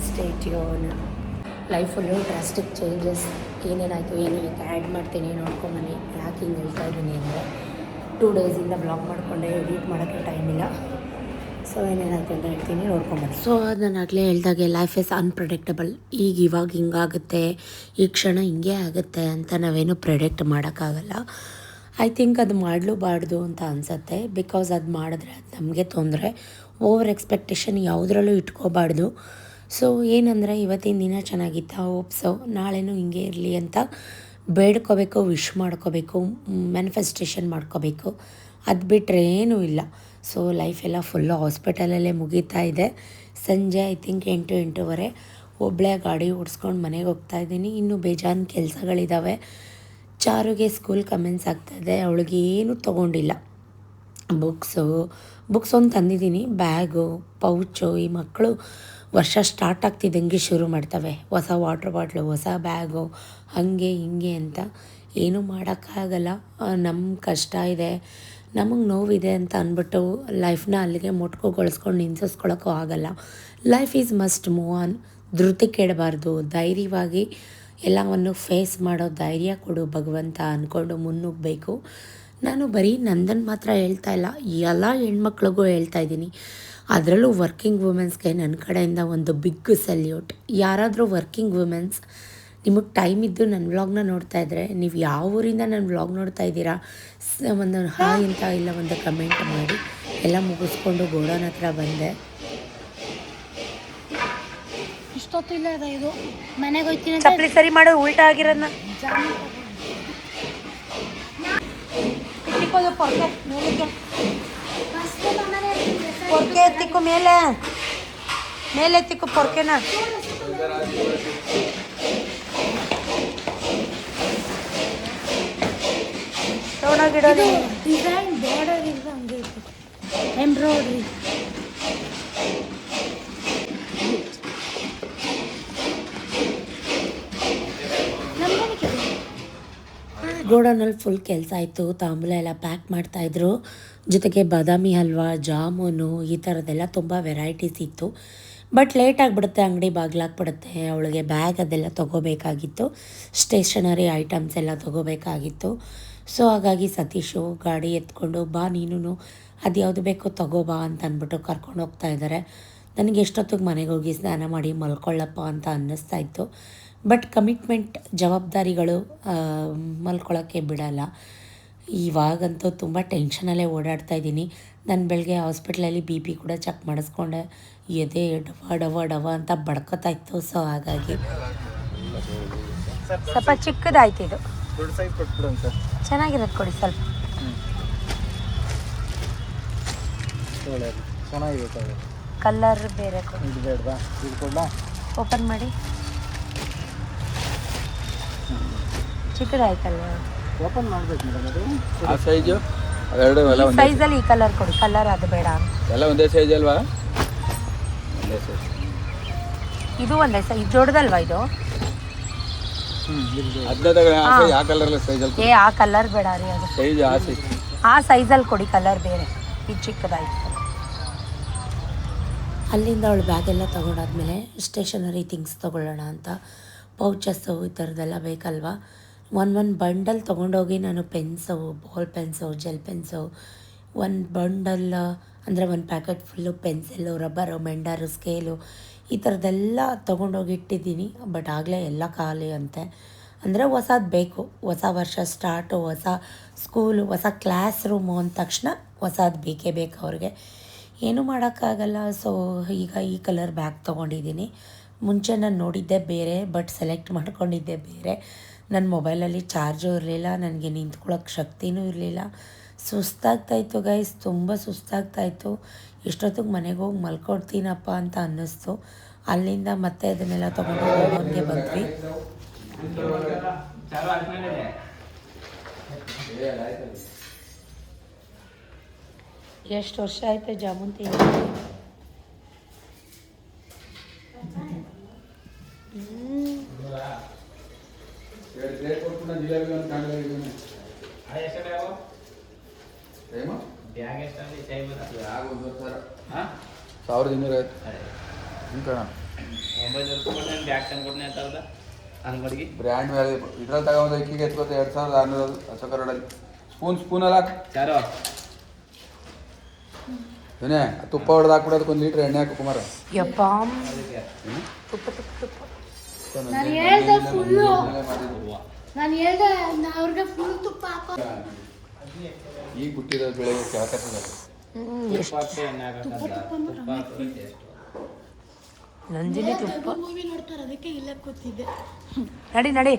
Stay tune. ಲೈಫಲ್ಲೂ ಡ್ರಾಸ್ಟಿಕ್ ಚೇಂಜಸ್ ಏನೇನಾಯಿತು ಏನೇನಕ್ಕೆ ಆ್ಯಡ್ ಮಾಡ್ತೀನಿ ನೋಡ್ಕೊಂಬನ್ನಿ. ಯಾಕೆ ಹಿಂಗೆ ಹೇಳ್ತಾ ಇದ್ದೀನಿ ಅಂದರೆ 2 ಡೇಸಿಂದ ಬ್ಲಾಗ್ ಮಾಡಿಕೊಂಡೆ, ಎಡಿಟ್ ಮಾಡೋಕ್ಕೆ ಟೈಮ್ ಇಲ್ಲ. ಸೊ ಏನೇನಾಯಿತು ಅಂತ ಹೇಳ್ತೀನಿ, ನೋಡ್ಕೊಂಬನ್ನಿ. ಸೊ ನಾನು ಆಗಲೇ ಹೇಳ್ದಾಗೆ ಲೈಫ್ ಇಸ್ ಅನ್ಪ್ರೆಡಿಕ್ಟಬಲ್. ಇವಾಗ ಹಿಂಗಾಗುತ್ತೆ, ಈ ಕ್ಷಣ ಹಿಂಗೆ ಆಗುತ್ತೆ ಅಂತ ನಾವೇನು ಪ್ರೆಡಿಕ್ಟ್ ಮಾಡೋಕ್ಕಾಗಲ್ಲ. ಐ ಥಿಂಕ್ ಅದು ಮಾಡಲೂಬಾರ್ದು ಅಂತ ಅನಿಸುತ್ತೆ. ಬಿಕಾಸ್ ಅದು ಮಾಡಿದ್ರೆ ಅದು ನಮಗೆ ತೊಂದರೆ. ಓವರ್ ಎಕ್ಸ್ಪೆಕ್ಟೇಷನ್ ಯಾವುದ್ರಲ್ಲೂ ಇಟ್ಕೋಬಾರ್ದು. ಸೊ ಏನಂದರೆ ಇವತ್ತಿನ ದಿನ ಚೆನ್ನಾಗಿತ್ತಾ, ಹೋಪ್ಸೋ ನಾಳೆನೂ ಹಿಂಗೆ ಇರಲಿ ಅಂತ ಬೇಡ್ಕೋಬೇಕು, ವಿಶ್ ಮಾಡ್ಕೋಬೇಕು, ಮ್ಯಾನಿಫೆಸ್ಟೇಷನ್ ಮಾಡ್ಕೋಬೇಕು. ಅದು ಬಿಟ್ಟರೆ ಏನೂ ಇಲ್ಲ. ಸೊ ಲೈಫೆಲ್ಲ ಫುಲ್ಲು ಹಾಸ್ಪಿಟಲಲ್ಲೇ ಮುಗೀತಾ ಇದೆ. ಸಂಜೆ ಐ ಥಿಂಕ್ 8-8:15 ಒಬ್ಬಳೇ ಗಾಡಿ ಓಡಿಸ್ಕೊಂಡು ಮನೆಗೆ ಹೋಗ್ತಾಯಿದ್ದೀನಿ. ಇನ್ನೂ ಬೇಜಾನ್ ಕೆಲಸಗಳಿದ್ದಾವೆ. ಚಾರುಗೆ ಸ್ಕೂಲ್ ಕಮೆನ್ಸ್ ಆಗ್ತಾಯಿದೆ. ಅವಳಿಗೆ ಏನೂ ತೊಗೊಂಡಿಲ್ಲ. ಬುಕ್ಸ್ ಒಂದು ತಂದಿದ್ದೀನಿ, ಬ್ಯಾಗು, ಪೌಚು. ಈ ಮಕ್ಕಳು ವರ್ಷ ಸ್ಟಾರ್ಟ್ ಆಗ್ತಿದ್ದಂಗೆ ಶುರು ಮಾಡ್ತವೆ, ಹೊಸ ವಾಟ್ರ್ ಬಾಟ್ಲು, ಹೊಸ ಬ್ಯಾಗು, ಹಾಗೆ ಹಿಂಗೆ ಅಂತ. ಏನೂ ಮಾಡೋಕ್ಕಾಗಲ್ಲ. ನಮ್ಮ ಕಷ್ಟ ಇದೆ, ನಮಗೆ ನೋವಿದೆ ಅಂತ ಅಂದ್ಬಿಟ್ಟು ಲೈಫ್ನ ಅಲ್ಲಿಗೆ ಮೊಟ್ಕುಗೊಳಿಸ್ಕೊಂಡು ನಿಂದಿಸ್ಕೊಳ್ಳೋಕ್ಕೂ ಆಗಲ್ಲ. Life is must move on. ಧೃತಿ ಕೆಡಬಾರ್ದು. ಧೈರ್ಯವಾಗಿ ಎಲ್ಲವನ್ನು ಫೇಸ್ ಮಾಡೋ ಧೈರ್ಯ ಕೊಡು ಭಗವಂತ ಅಂದ್ಕೊಂಡು ಮುನ್ನುಗ್ಗಬೇಕು. ನಾನು ಬರೀ ನಂದನ್ನು ಮಾತ್ರ ಹೇಳ್ತಾ ಇಲ್ಲ, ಎಲ್ಲ ಹೆಣ್ಮಕ್ಳಿಗೂ ಹೇಳ್ತಾ ಇದ್ದೀನಿ. ಅದರಲ್ಲೂ ವರ್ಕಿಂಗ್ ವುಮೆನ್ಸ್ಗೆ ನನ್ನ ಕಡೆಯಿಂದ ಒಂದು ಬಿಗ್ ಸಲ್ಯೂಟ್. ಯಾರಾದರೂ ವರ್ಕಿಂಗ್ ವುಮೆನ್ಸ್ ನಿಮಗೆ ಟೈಮ್ ಇದ್ದು ನನ್ನ ವ್ಲಾಗ್ನ ನೋಡ್ತಾ ಇದ್ದರೆ, ನೀವು ಯಾವ ಊರಿಂದ ನನ್ನ ವ್ಲಾಗ್ ನೋಡ್ತಾ ಇದ್ದೀರಾ ಒಂದು ಹಾಯ್ ಅಂತ ಇಲ್ಲ ಒಂದು ಕಮೆಂಟ್ ಮಾಡಿ. ಎಲ್ಲ ಮುಗಿಸ್ಕೊಂಡು ಗೋಡೌನ್ ಹತ್ರ ಬಂದೆ. ಇಷ್ಟೊತ್ತು ಇಲ್ಲ ಇದು ಮನೆಗೆ ಹೋಗ್ತೀನಿ ಚಪ್ಪಲಿ ಸರಿ ಮಾಡು, ಉಲ್ಟಾ ಆಗಿರೋದನ್ನ ಪೊರ್ಕೆ ಎತ್ತಿಕ್ಕು, ಮೇಲೆ ಮೇಲೆ ಎತ್ತಿಕ್ಕು ಪೊರ್ಕೆನ. ತಗೊಂಡೋಗಿಡೋದು ಡಿಸೈನ್ ಬಾರ್ಡರ್ ಇಲ್ಲ ಹಂಗೆ ಇತ್ತು ಎಂಬ್ರಾಯ್ಡ್ರಿ. ಗೋಡೌನಲ್ಲಿ ಫುಲ್ ಕೆಲಸ ಆಯಿತು. ತಾಂಬೂಲ ಎಲ್ಲ ಪ್ಯಾಕ್ ಮಾಡ್ತಾಯಿದ್ರು. ಜೊತೆಗೆ ಬಾದಾಮಿ ಹಲ್ವಾ, ಜಾಮೂನು, ಈ ಥರದ್ದೆಲ್ಲ ತುಂಬ ವೆರೈಟೀಸ್ ಇತ್ತು. ಬಟ್ ಲೇಟ್ ಆಗಿಬಿಡುತ್ತೆ, ಅಂಗಡಿ ಬಾಗಿಲಾಗ್ಬಿಡುತ್ತೆ. ಅವಳಿಗೆ ಬ್ಯಾಗ್ ಅದೆಲ್ಲ ತೊಗೋಬೇಕಾಗಿತ್ತು, ಸ್ಟೇಷನರಿ ಐಟಮ್ಸ್ ಎಲ್ಲ ತೊಗೋಬೇಕಾಗಿತ್ತು. ಸೊ ಹಾಗಾಗಿ ಸತೀಶು ಗಾಡಿ ಎತ್ಕೊಂಡು ಬಾ ನೀನು ಅದು ಯಾವುದು ಬೇಕೋ ತಗೋಬಾ ಅಂತ ಅಂದ್ಬಿಟ್ಟು ಕರ್ಕೊಂಡು ಹೋಗ್ತಾ ಇದ್ದಾರೆ. ನನಗೆ ಎಷ್ಟೊತ್ತಿಗೆ ಮನೆಗೆ ಹೋಗಿ ಸ್ನಾನ ಮಾಡಿ ಮಲ್ಕೊಳ್ಳಪ್ಪ ಅಂತ ಅನ್ನಿಸ್ತಾ ಇತ್ತು. ಬಟ್ ಕಮಿಟ್ಮೆಂಟ್, ಜವಾಬ್ದಾರಿಗಳು ಮಲ್ಕೊಳ್ಳೋಕ್ಕೆ ಬಿಡಲ್ಲ. ಇವಾಗಂತೂ ತುಂಬ ಟೆನ್ಷನಲ್ಲೇ ಓಡಾಡ್ತಾ ಇದ್ದೀನಿ. ನಾನು ಬೆಳಗ್ಗೆ ಹಾಸ್ಪಿಟ್ಲಲ್ಲಿ BP ಕೂಡ ಚೆಕ್ ಮಾಡಿಸ್ಕೊಂಡೆ. ಎದೆ ಡವ ಡವ ಡವ ಅಂತ ಬಡ್ಕೋತಾ ಇತ್ತು. ಸೊ ಹಾಗಾಗಿ ಸ್ವಲ್ಪ ಚಿಕ್ಕದಾಯ್ತು. ಇದು ದೊಡ್ಡ ಸೈಜ್ ಕೊಟ್ಬಿಡೋಣ ಸರ್. ಚೆನ್ನಾಗಿರೋದು ಕೊಡಿ ಸ್ವಲ್ಪ. ಚೆನ್ನಾಗಿರುತ್ತೆ. ಕಲರ್ ಬೇರೆ ಕೊಡಿ. ಇದು ಬೇಡವಾ? ಇದು ಕೊಡಲಾ? ಓಪನ್ ಮಾಡಿ. ಚಿಕ್ಕದಾಯ್ತಲ್ಲ, ಓಪನ್ ಮಾಡಬೇಕು ಮೇಡಮ್. ಅದು ಆ ಸೈಜು ಅವೆರಡು ಎಲ್ಲ ಒಂದೇ ಸೈಜಲ್ಲಿ ಈ ಕಲರ್ ಕೊಡಿ. ಕಲರ್ ಅದು ಬೇಡ. ಎಲ್ಲ ಒಂದೇ ಸೈಜ್ ಅಲ್ವಾ? ಒಂದೇ ಸೈಜ್. ಇದು ಒಂದೇ ಸೈಜ್. ಇದು ದೊಡ್ಡದಲ್ವಾ ಇದು? ಅದನ್ನ ತಗೊಳ್ಳಿ. ಆ ಸೈಜ್, ಆ ಕಲರ್ ಸೈಜಲ್ಲಿ ಏ ಆ ಕಲರ್ ಬೇಡ ರೀ. ಅದು ಸೈಜ್ ಆ ಸೈಜ್. ಆ ಸೈಜಲ್ಲಿ ಕೊಡಿ, ಕಲರ್ ಬೇರೆ. ಇದು ಚಿಕ್ಕದಾಯ್ತು. ಅಲ್ಲಿಂದ ಅವಳು ಬ್ಯಾಗೆಲ್ಲ ತೊಗೊಂಡಾದ್ಮೇಲೆ ಸ್ಟೇಷನರಿ ಥಿಂಗ್ಸ್ ತೊಗೊಳ್ಳೋಣ ಅಂತ. ಪೌಚಸ್ಸು ಈ ಥರದ್ದೆಲ್ಲ ಬೇಕಲ್ವಾ. ಒಂದು ಬಂಡಲ್ ತೊಗೊಂಡೋಗಿ ನಾನು pens, ball pens, gel pens, ಒಂದು ಬಂಡಲ್ ಅಂದರೆ ಒಂದು ಪ್ಯಾಕೆಟ್ ಫುಲ್ಲು ಪೆನ್ಸಿಲ್ಲು, ರಬ್ಬರು, ಮೆಂಡರು, ಸ್ಕೇಲು, ಈ ಥರದ್ದೆಲ್ಲ ತೊಗೊಂಡೋಗಿ ಇಟ್ಟಿದ್ದೀನಿ. ಬಟ್ ಆಗಲೇ ಎಲ್ಲ ಖಾಲಿ ಅಂತೆ. ಅಂದರೆ ಹೊಸದು ಬೇಕು. ಹೊಸ ವರ್ಷ ಸ್ಟಾರ್ಟು, ಹೊಸ ಸ್ಕೂಲು, ಹೊಸ ಕ್ಲಾಸ್ ರೂಮು ಅಂದ ತಕ್ಷಣ ಹೊಸದು ಬೇಕೇ ಬೇಕು ಅವ್ರಿಗೆ. ಏನೂ ಮಾಡೋಕ್ಕಾಗಲ್ಲ. ಸೊ ಈಗ ಈ ಕಲರ್ ಬ್ಯಾಗ್ ತೊಗೊಂಡಿದ್ದೀನಿ. ಮುಂಚೆ ನಾನು ನೋಡಿದ್ದೆ ಬೇರೆ, ಬಟ್ ಸೆಲೆಕ್ಟ್ ಮಾಡ್ಕೊಂಡಿದ್ದೆ ಬೇರೆ. ನನ್ನ ಮೊಬೈಲಲ್ಲಿ ಚಾರ್ಜು ಇರಲಿಲ್ಲ, ನನಗೆ ನಿಂತ್ಕೊಳ್ಳೋಕೆ ಶಕ್ತಿನೂ ಇರಲಿಲ್ಲ. ಸುಸ್ತಾಗ್ತಾಯಿತ್ತು ಗೈಸ್, ತುಂಬ ಸುಸ್ತಾಗ್ತಾಯಿತ್ತು. ಎಷ್ಟೊತ್ತಿಗೆ ಮನೆಗೆ ಹೋಗಿ ಮಲ್ಕೊಡ್ತೀನಪ್ಪ ಅಂತ ಅನ್ನಿಸ್ತು. ಅಲ್ಲಿಂದ ಮತ್ತೆ ಅದನ್ನೆಲ್ಲ ತೊಗೊಂಡು ಗೋಡೌನ್ಗೆ ಬಂದ್ವಿ. ಎಷ್ಟು ವರ್ಷ ಆಯಿತು ಜಾಮೂನ್ ತಿಂದು? $1200 ಬ್ರ್ಯಾಂಡ್ ಮೇಲೆ ಇದ್ರಲ್ಲಿ ತಗೊಂಡು ಇಕ್ಕಿಗೆ ಎತ್ಕೋತ 2600 ಅಶೋಕರೋಡಲ್ಲಿ. ಸ್ಪೂನ್ ಅಲ್ಲ ಏನೇ ತುಪ್ಪ ಹೊಡೆದು ಹಾಕ್ಬಿಡೋದಕ್ಕೆ 1 ಲೀಟ್ರ್ ಎಣ್ಣೆ ಹಾಕು ಕುಮಾರ. ಯಪ್ಪ ತುಪ್ಪ ತುಪ್ಪ ತುಪ್ಪ. ನಾನು ಹೇಳ್ದೆ ಫುಲ್ಲು, ನಾನು ಹೇಳ್ದೆ ಅವ್ರಿಗೆ ಫುಲ್ ತುಪ್ಪ ಹಾಕೋ. ಈಗ ಹುಟ್ಟಿರೋ ಬೆಳೆಗೆ ಕೆಳಕತ್ತದ. ನಂದಿನಿ ತುಪ್ಪ. ಮೂವಿ ನೋಡ್ತಾರೆ, ಅದಕ್ಕೆ ಇಲ್ಲೇ ಕೂತಿದ್ದೆ. ನಡಿ ನಡಿ.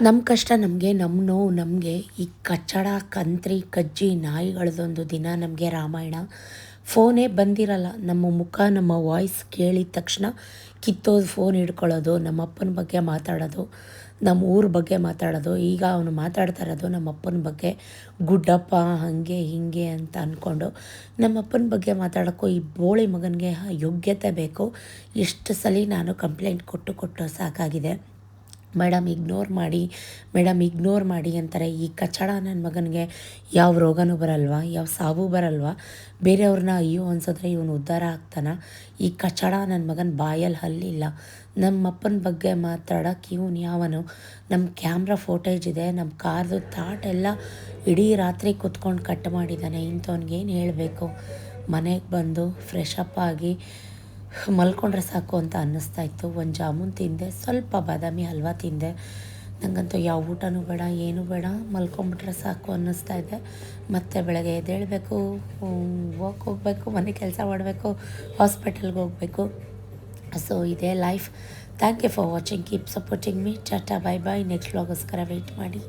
ನಮ್ಮ ಕಷ್ಟ ನಮಗೆ, ನಮ್ಮ ನೋವು ನಮಗೆ. ಈ ಕಚ್ಚಡ, ಕಂತ್ರಿ, ಕಜ್ಜಿ, ನಾಯಿಗಳದೊಂದು ದಿನ ನಮಗೆ ರಾಮಾಯಣ. ಫೋನೇ ಬಂದಿರಲ್ಲ, ನಮ್ಮ ಮುಖ ನಮ್ಮ ವಾಯ್ಸ್ ಕೇಳಿದ ತಕ್ಷಣ ಕಿತ್ತೋದು ಫೋನ್ ಹಿಡ್ಕೊಳ್ಳೋದು, ನಮ್ಮ ಅಪ್ಪನ ಬಗ್ಗೆ ಮಾತಾಡೋದು, ನಮ್ಮ ಊರ ಬಗ್ಗೆ ಮಾತಾಡೋದು. ಈಗ ಅವನು ಮಾತಾಡ್ತಾ ಇರೋದು ನಮ್ಮ ಅಪ್ಪನ ಬಗ್ಗೆ, ಗುಡ್ಡಪ್ಪ ಹಾಗೆ ಹೀಗೆ ಅಂತ ಅಂದ್ಕೊಂಡು ನಮ್ಮ ಅಪ್ಪನ ಬಗ್ಗೆ ಮಾತಾಡೋಕ್ಕೂ ಈ ಬೋಳಿ ಮಗನಿಗೆ ಯೋಗ್ಯತೆ ಬೇಕು. ಎಷ್ಟು ಸಲ ನಾನು ಕಂಪ್ಲೇಂಟ್ ಕೊಟ್ಟು ಸಾಕಾಗಿದೆ. ಮೇಡಮ್ ಇಗ್ನೋರ್ ಮಾಡಿ ಅಂತಾರೆ. ಈ ಕಚಡ ನನ್ನ ಮಗನಿಗೆ ಯಾವ ರೋಗನೂ ಬರಲ್ವಾ, ಯಾವ ಸಾವು ಬರಲ್ವಾ? ಬೇರೆಯವ್ರನ್ನ ಅಯ್ಯೋ ಅನ್ಸಿದ್ರೆ ಇವನು ಉದ್ಧಾರ ಆಗ್ತಾನ? ಈ ಕಚಡ ನನ್ನ ಮಗನ ಬಾಯಲ್ಲಿ ಹಲ್ಲಿಲ್ಲ. ನಮ್ಮ ಅಪ್ಪನ ಬಗ್ಗೆ ಮಾತಾಡೋಕ್ಕೆ ಇವನು ಯಾವನು? ನಮ್ಮ ಕ್ಯಾಮ್ರಾ ಫೋಟೇಜ್ ಇದೆ, ನಮ್ಮ ಕಾರ್ದು ತಾಟ್ ಎಲ್ಲ ಇಡೀ ರಾತ್ರಿ ಕೂತ್ಕೊಂಡು ಕಟ್ ಮಾಡಿದ್ದಾನೆ. ಇಂಥವ್ನಿಗೇನು ಹೇಳಬೇಕು? ಮನೆಗೆ ಬಂದು ಫ್ರೆಶ್ ಅಪ್ ಆಗಿ ಮಲ್ಕೊಂಡ್ರೆ ಸಾಕು ಅಂತ ಅನ್ನಿಸ್ತಾಯಿತ್ತು. ಒಂದು ಜಾಮೂನ್ ತಿಂದೆ, ಸ್ವಲ್ಪ ಬಾದಾಮಿ ಹಲ್ವಾ ತಿಂದೆ. ನನಗಂತೂ ಯಾವ ಊಟನೂ ಬೇಡ, ಏನೂ ಬೇಡ, ಮಲ್ಕೊಂಬಿಟ್ರೆ ಸಾಕು ಅನ್ನಿಸ್ತಾ ಇದೆ. ಮತ್ತು ಬೆಳಗ್ಗೆ ಎದ್ದೇಳಬೇಕು, ವಾಕ್ ಹೋಗಬೇಕು, ಮನೆ ಕೆಲಸ ಮಾಡಬೇಕು, ಹಾಸ್ಪಿಟಲ್ಗೆ ಹೋಗಬೇಕು. ಸೊ ಇದೇ life. Thank you for watching. Keep supporting me. Tata, bye bye. Next ವ್ಲಾಗೋಸ್ಕರ ವೆಯ್ಟ್ ಮಾಡಿ.